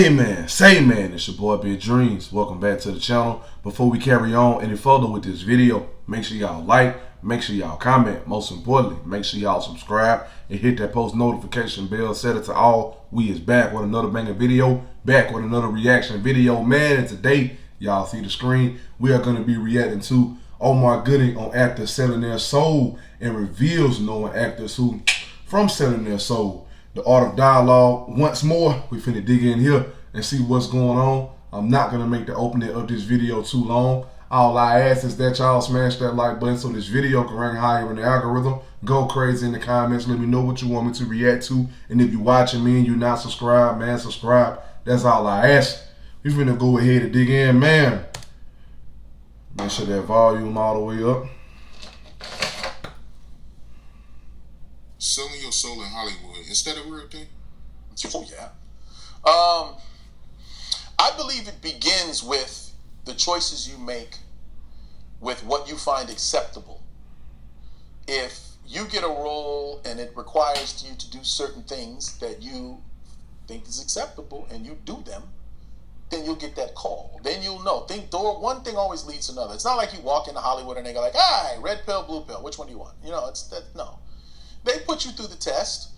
Amen. Say man, it's your boy Big Dreams. Welcome back to the channel. Before we carry on any further with this video, make sure y'all like, make sure y'all comment. Most importantly, make sure y'all subscribe and hit that post notification bell. Set it to all. We is back with another banger video, back with another reaction video, man. And today, y'all see the screen, we are going to be reacting to Omar on actors selling their soul and reveals knowing actors who from selling their soul. The art of dialogue. Once more, we finna dig in here and see what's going on. I'm not gonna make the opening of this video too long. All I ask is that y'all smash that like button so this video can rank higher in the algorithm. Go crazy in the comments. Let me know what you want me to react to. And if you're watching me and you're not subscribed, man, subscribe. That's all I ask. We finna go ahead and dig in, man. Make sure that volume all the way up. Selling your soul in Hollywood, is that a real thing? Oh yeah. I believe it begins with the choices you make with what you find acceptable. If you get a role and it requires you to do certain things that you think is acceptable and you do them, then you'll get that call. Then you'll know. One thing always leads to another. It's not like you walk into Hollywood and they go like, "Hi, red pill, blue pill. Which one do you want?" You know, it's that. No. They put you through the test,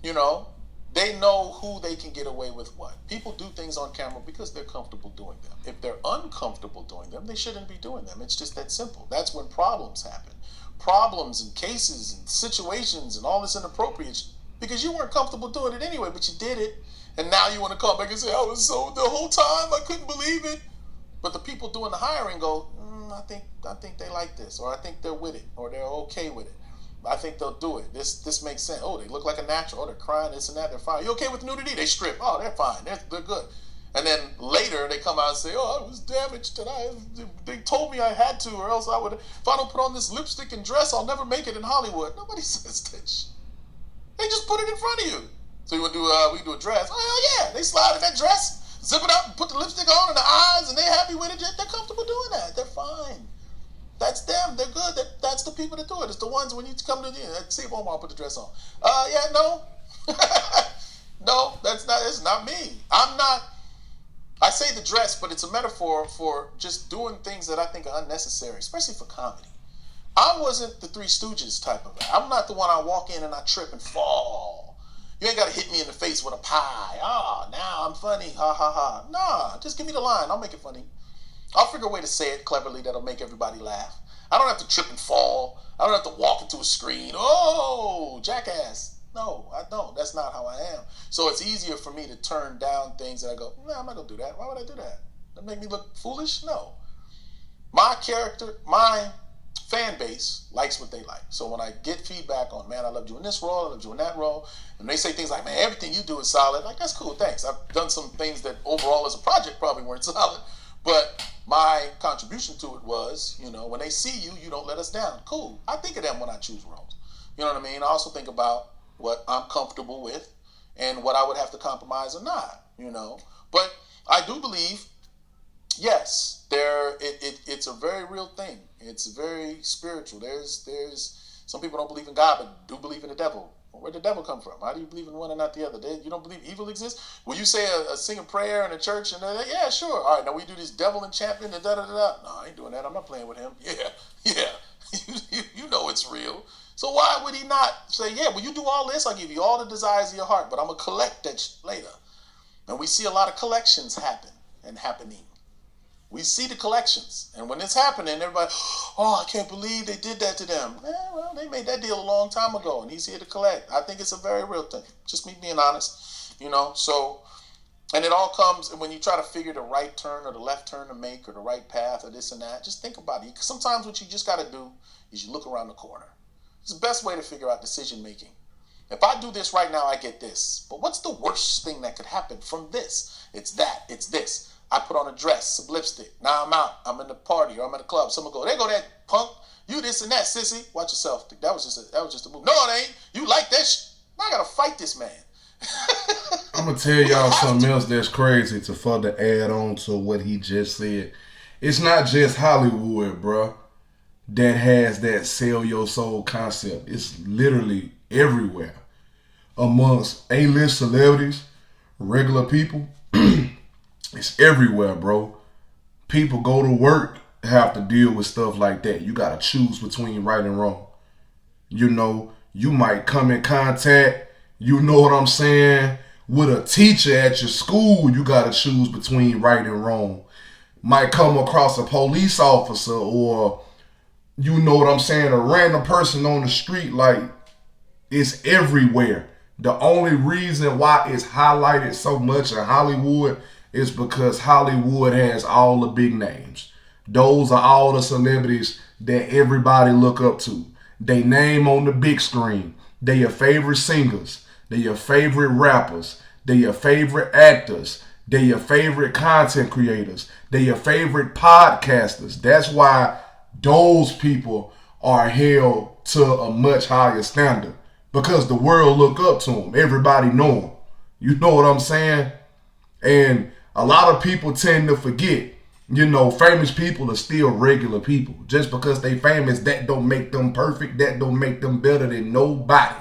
you know. They know who they can get away with what. People do things on camera because they're comfortable doing them. If they're uncomfortable doing them, they shouldn't be doing them. It's just that simple. That's when problems happen. Problems and cases and situations and all this inappropriate, because you weren't comfortable doing it anyway, but you did it. And now you want to come back and say, "I was so, the whole time, I couldn't believe it." But the people doing the hiring go, I think they like this, or I think they're with it, or they're okay with it. I think they'll do it. This makes sense. Oh, they look like a natural. Oh, they're crying, this and that. They're fine. You okay with nudity? They strip. Oh, they're fine. They're good. And then later they come out and say, "Oh, I was damaged tonight. They told me I had to, or else I would. If I don't put on this lipstick and dress, I'll never make it in Hollywood." Nobody says that shit. They just put it in front of you. So you want to do? We do a dress? Oh hell yeah! They slide in that dress, zip it up, and put the lipstick on and the eyes, and they're happy with it. They're comfortable doing that. They're fine. That's them. They're good. That's the people that do it. It's the ones when you come to see if Omar put the dress on. Yeah, no. No, it's not me. I say the dress, but it's a metaphor for just doing things that I think are unnecessary, especially for comedy. I wasn't the Three Stooges type of guy. I'm not the one I walk in and I trip and fall. You ain't got to hit me in the face with a pie. Now I'm funny. Ha, ha, ha. Nah, just give me the line. I'll make it funny. I'll figure a way to say it cleverly that'll make everybody laugh. I don't have to trip and fall. I don't have to walk into a screen. Oh, jackass. No, I don't. That's not how I am. So it's easier for me to turn down things that I go, "No, I'm not going to do that. Why would I do that? That make me look foolish?" No. My character, my fan base likes what they like. So when I get feedback on, "Man, I loved you in this role, I loved you in that role," and they say things like, "Man, everything you do is solid," like, that's cool, thanks. I've done some things that overall as a project probably weren't solid, but my contribution to it was, when they see you, you don't let us down. Cool. I think of them when I choose roles. You know what I mean? I also think about what I'm comfortable with and what I would have to compromise or not, But I do believe, yes, it's a very real thing. It's very spiritual. There's some people don't believe in God, but do believe in the devil. Where'd the devil come from? How do you believe in one and not the other? You don't believe evil exists? Will you say sing a prayer in a church and yeah, sure. All right, now we do this devil enchantment and da-da-da-da. No, I ain't doing that. I'm not playing with him. Yeah. you know it's real. So why would he not say, "Yeah, well, you do all this, I'll give you all the desires of your heart, but I'm going to collect that later." And we see a lot of collections happening. We see the collections. And when it's happening, everybody, "Oh, I can't believe they did that to them." Well, they made that deal a long time ago, and he's here to collect. I think it's a very real thing. Just me being honest, So, and it all comes when you try to figure the right turn or the left turn to make or the right path or this and that. Just think about it. Sometimes what you just got to do is you look around the corner. It's the best way to figure out decision making. If I do this right now, I get this. But what's the worst thing that could happen from this? It's that. It's this. I put on a dress, some lipstick. Now I'm out. I'm in the party or I'm in the club. Someone go, "There go that punk. You this and that, sissy. Watch yourself. That was just a move." No, it ain't. You like that I gotta fight this man. I'm gonna tell y'all something else that's crazy to further add on to what he just said. It's not just Hollywood, bruh, that has that sell your soul concept. It's literally everywhere. Amongst A-list celebrities, regular people, It's everywhere, bro. People go to work, have to deal with stuff like that. You gotta choose between right and wrong. You know, you might come in contact, you know what I'm saying, with a teacher at your school. You gotta choose between right and wrong. Might come across a police officer, or you know what I'm saying, a random person on the street. Like, it's everywhere. The only reason why it's highlighted so much in Hollywood is because Hollywood has all the big names. Those are all the celebrities that everybody look up to. They name on the big screen. They your favorite singers. They your favorite rappers. They your favorite actors. They your favorite content creators. They your favorite podcasters. That's why those people are held to a much higher standard, because the world look up to them. Everybody know them. You know what I'm saying? And a lot of people tend to forget, you know, famous people are still regular people. Just because they famous, that don't make them perfect. That don't make them better than nobody.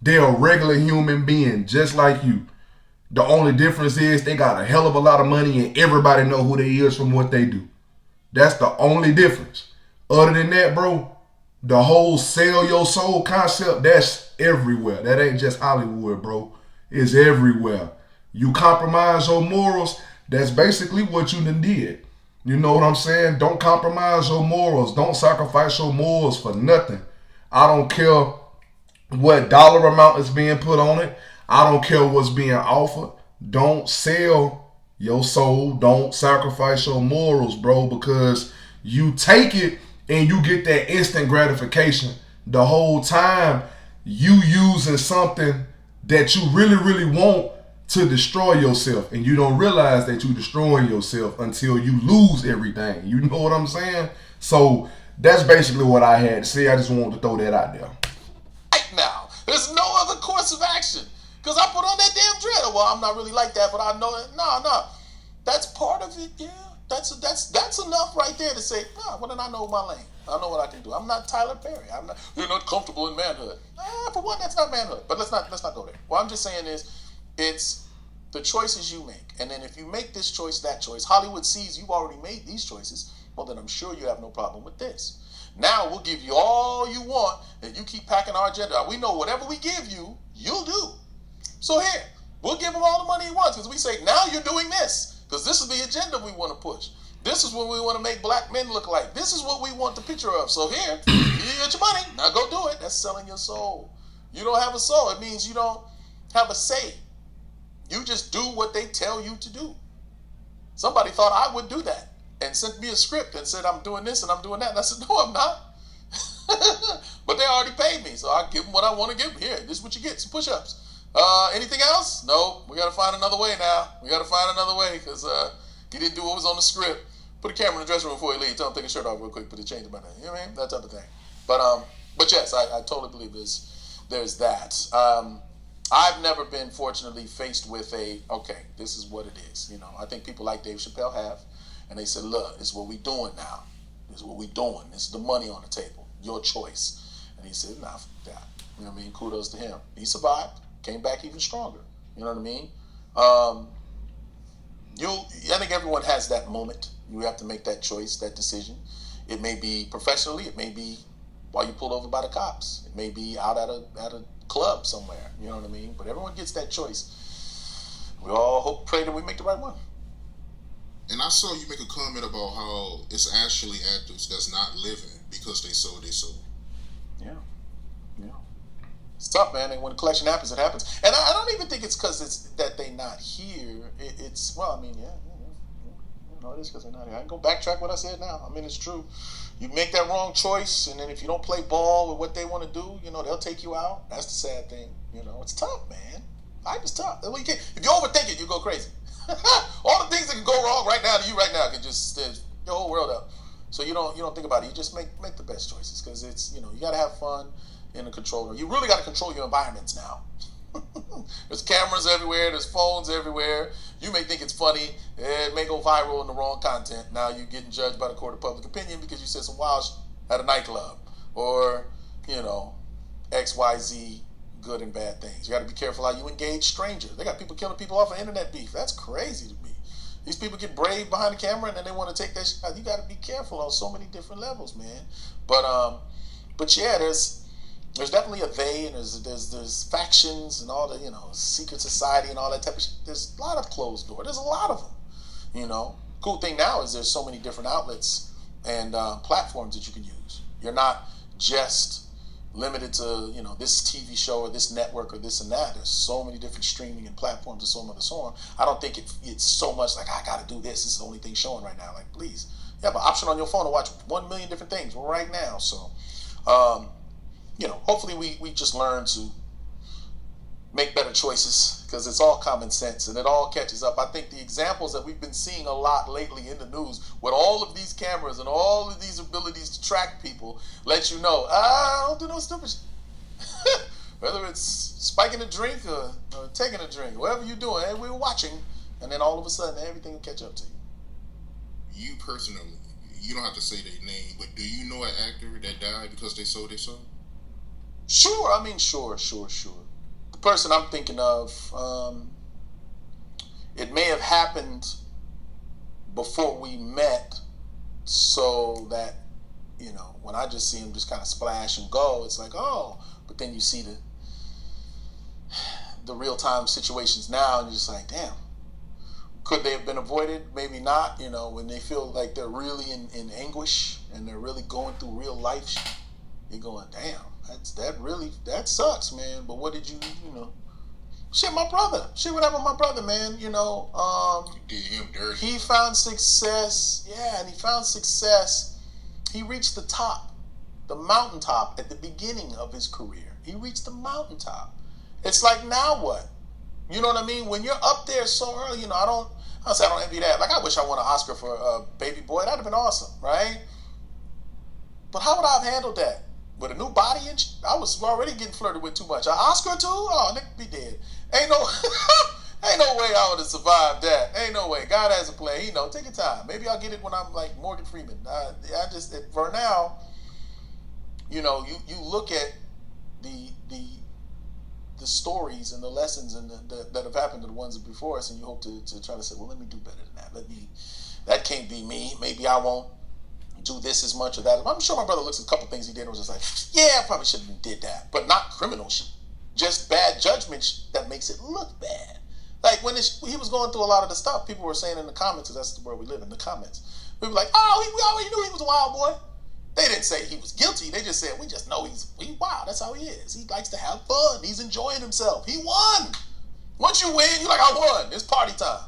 They're a regular human being just like you. The only difference is they got a hell of a lot of money and everybody know who they is from what they do. That's the only difference. Other than that, bro, the whole sell your soul concept, that's everywhere. That ain't just Hollywood, bro. It's everywhere. You compromise your morals, that's basically what you done did. You know what I'm saying? Don't compromise your morals. Don't sacrifice your morals for nothing. I don't care what dollar amount is being put on it. I don't care what's being offered. Don't sell your soul. Don't sacrifice your morals, bro, because you take it and you get that instant gratification. The whole time you using something that you really, really want to destroy yourself, and you don't realize that you're destroying yourself until you lose everything. You know what I'm saying? So that's basically what I had to say. I just wanted to throw that out there. Right now, there's no other course of action, because I put on that damn dread. Well, I'm not really like that, but I know it. No. That's part of it, yeah. That's enough right there to say, well, then I know my lane. I know what I can do. I'm not Tyler Perry. You're not comfortable in manhood. For one, that's not manhood. But let's not go there. What I'm just saying is, it's the choices you make. And then if you make this choice, that choice, Hollywood sees you've already made these choices, well, then I'm sure you have no problem with this. Now we'll give you all you want, and you keep packing our agenda. We know whatever we give you, you'll do. So here, we'll give him all the money he wants, because we say, now you're doing this, because this is the agenda we want to push. This is what we want to make black men look like. This is what we want the picture of. So here, you get your money. Now go do it. That's selling your soul. You don't have a soul. It means you don't have a say. You just do what they tell you to do. Somebody thought I would do that and sent me a script and said, I'm doing this and I'm doing that. And I said, no, I'm not. But they already paid me, so I give them what I want to give them. Here, this is what you get, some push-ups. Anything else? No, we got to find another way now. We got to find another way, because he didn't do what was on the script. Put a camera in the dressing room before he leaves. Tell him to take his shirt off real quick, put a change in my name. You know what I mean? That type of thing. But yes, I totally believe there's that. I've never been, fortunately, faced with okay, this is what it is. You know, I think people like Dave Chappelle have, and they said, look, this is what we doing now. This is what we doing. This is the money on the table. Your choice. And he said, nah, fuck that. You know what I mean? Kudos to him. He survived, came back even stronger. You know what I mean? I think everyone has that moment. You have to make that choice, that decision. It may be professionally. It may be while you pulled over by the cops. It may be out at a club somewhere. You know what I mean? But everyone gets that choice. We all pray that we make the right one. And I saw you make a comment about how it's actually actors that's not living because they sold their soul. Yeah. It's tough, man. And when the collection happens, it happens. And I don't even think it's because it's that they not here. It's well, I mean, yeah. You know, it is because they're not here. I can go backtrack what I said now. I mean, it's true. You make that wrong choice, and then if you don't play ball with what they want to do, you know, they'll take you out. That's the sad thing. You know, it's tough, man. Life is tough. If you overthink it, you go crazy. All the things that can go wrong right now to you right now can just your whole world up. So you don't think about it. You just make the best choices, because it's, you know, you got to have fun in the control room. You really got to control your environments now. There's cameras everywhere. There's phones everywhere. You may think it's funny. It may go viral in the wrong content. Now you're getting judged by the court of public opinion because you said some wild at a nightclub, or, you know, XYZ good and bad things. You got to be careful how you engage strangers. They got people killing people off of internet beef. That's crazy to me. These people get brave behind the camera and then they want to take that shot. You got to be careful on so many different levels, man. But yeah, there's definitely a they, and there's factions and all the, secret society and all that type of shit. There's a lot of closed door. There's a lot of them. Cool thing now is there's so many different outlets and platforms that you can use. You're not just limited to this TV show or this network or this and that. There's so many different streaming and platforms and so on and so on. I don't think it's so much like I gotta do this. This is the only thing showing right now. Like, please, you have an option on your phone to watch 1 million different things right now. So hopefully we just learn to make better choices, because it's all common sense and it all catches up. I think the examples that we've been seeing a lot lately in the news with all of these cameras and all of these abilities to track people let you know, don't do no stupid shit. Whether it's spiking a drink or taking a drink, whatever you're doing, hey, we're watching, and then all of a sudden everything will catch up to you. You personally, you don't have to say their name, but do you know an actor that died because they sold their soul? Sure. The person I'm thinking of, it may have happened before we met, so that, when I just see him just kind of splash and go, it's like, oh, but then you see the real-time situations now, and you're just like, damn, could they have been avoided? Maybe not. When they feel like they're really in anguish and they're really going through real life, you're going, damn, that sucks, man. But what did you shit, my brother. Shit, what happened to my brother, man? You did him dirty. He found success. Yeah, and he found success. He reached the top, the mountaintop at the beginning of his career. He reached the mountaintop. It's like, now what? You know what I mean? When you're up there so early, I don't envy that. Like, I wish I won an Oscar for Baby Boy. That'd have been awesome, right? But how would I have handled that? With a new body and I was already getting flirted with too much. An Oscar too? Oh, nigga, be dead. Ain't no way I would have survived that. Ain't no way. God has a plan. Take your time. Maybe I'll get it when I'm like Morgan Freeman. For now, you look at the stories and the lessons and that have happened to the ones before us, and you hope to try to say, well, let me do better than that. That can't be me. Maybe I won't do this as much or that. I'm sure my brother looks at a couple things he did and was just like, yeah, I probably shouldn't have did that. But not criminal shit. Just bad judgment that makes it look bad. Like when he was going through a lot of the stuff, people were saying in the comments, because that's the world we live in, the comments. We were like, oh, we already knew he was a wild boy. They didn't say he was guilty. They just said, we just know he's wild. That's how he is. He likes to have fun. He's enjoying himself. He won. Once you win, you're like, I won. It's party time.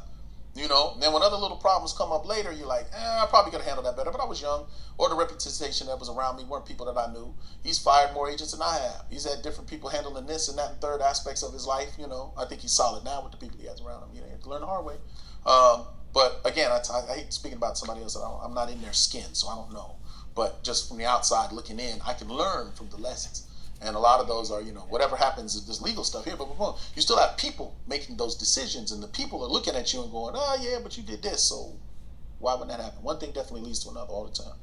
And then when other little problems come up later, you're like, I probably could have handled that better, but I was young. Or the reputation that was around me weren't people that I knew. He's fired more agents than I have. He's had different people handling this and that and third aspects of his life. I think he's solid now with the people he has around him. He had to learn the hard way. But again, I hate speaking about somebody else. I'm not in their skin, so I don't know. But just from the outside looking in, I can learn from the lessons. And a lot of those are, whatever happens, there's legal stuff here, but you still have people making those decisions, and the people are looking at you and going, oh, yeah, but you did this, so why wouldn't that happen? One thing definitely leads to another all the time.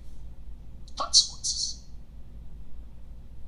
Consequences.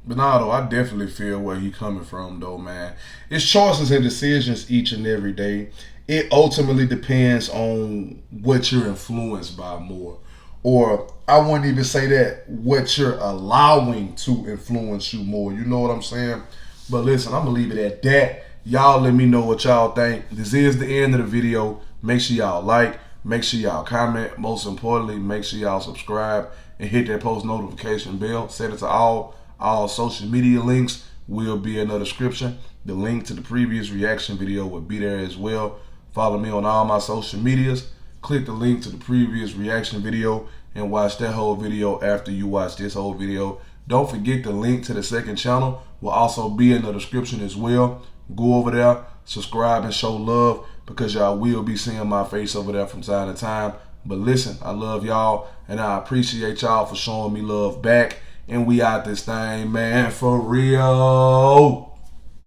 Bernardo, I definitely feel where he coming from, though, man. It's choices and decisions each and every day. It ultimately depends on what you're influenced by more. Or I wouldn't even say that, what you're allowing to influence you more. You know what I'm saying? But listen, I'm going to leave it at that. Y'all let me know what y'all think. This is the end of the video. Make sure y'all like. Make sure y'all comment. Most importantly, make sure y'all subscribe and hit that post notification bell. Set it to all. All social media links will be in the description. The link to the previous reaction video will be there as well. Follow me on all my social medias. Click the link to the previous reaction video and watch that whole video after you watch this whole video. Don't forget the link to the second channel will also be in the description as well. Go over there, subscribe, and show love, because y'all will be seeing my face over there from time to time. But listen, I love y'all, and I appreciate y'all for showing me love back. And we out this thing, man, for real.